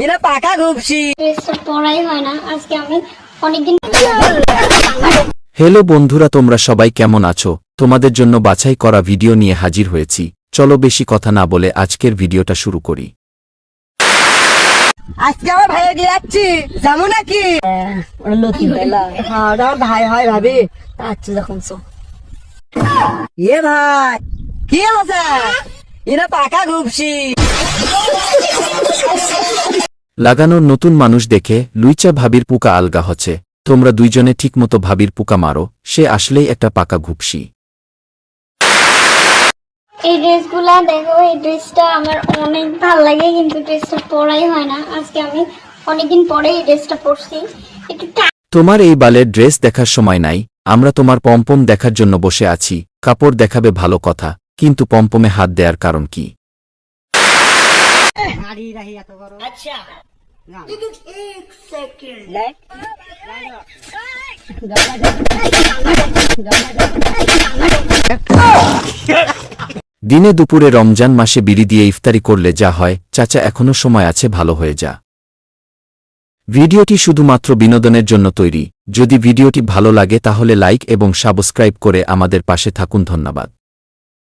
এরা পাকা ঘুপসি। পড়াই হয় না আজকে আমি অনেকদিন। হ্যালো বন্ধুরা, তোমরা সবাই কেমন আছো? তোমাদের জন্য বাছাই করা ভিডিও নিয়ে হাজির হয়েছি। চলো বেশি কথা না বলে আজকের ভিডিওটা শুরু করি। আজকে আমার ভাইয়া গিয়ে যাচ্ছি, যাবো নাকি? ওরা লতি হইলা। হ্যাঁ, ওটা আমার ভাই হয় ভাবি। আচ্ছা যখন এ ভাই কি আছে? এরা পাকা ঘুপসি। লাগানোর নতুন মানুষ দেখে লুইচা ভাবির পুকা আলগা হচ্ছে। তোমরা দুইজনে ঠিকমতো ভাবির পুকা মারো, সে আসলেই একটা পাকা ঘুপসি। এই ড্রেসগুলা দেখো, এই ড্রেসটা আমার অনেক ভালো লাগে কিন্তু ড্রেসটা পরাই হয় না আজকে আমি অনেকদিন পরে এই ড্রেসটা পরছি। একটু তোমার এই বালের ড্রেস দেখার সময় নাই, আমরা তোমার পম্পম দেখার জন্য বসে আছি। কাপড় দেখাবে ভালো কথা, কিন্তু পম্পমে হাত দেওয়ার কারণ কি? দিনে দুপুরে রমজান মাসে বিড়ি দিয়ে ইফতারি করলে যা হয়, চাচা এখনো সময় আছে, ভালো হয়ে যা। ভিডিওটি শুধুমাত্র বিনোদনের জন্য তৈরি। যদি ভিডিওটি ভালো লাগে তাহলে লাইক এবং সাবস্ক্রাইব করে আমাদের পাশে থাকুন। ধন্যবাদ।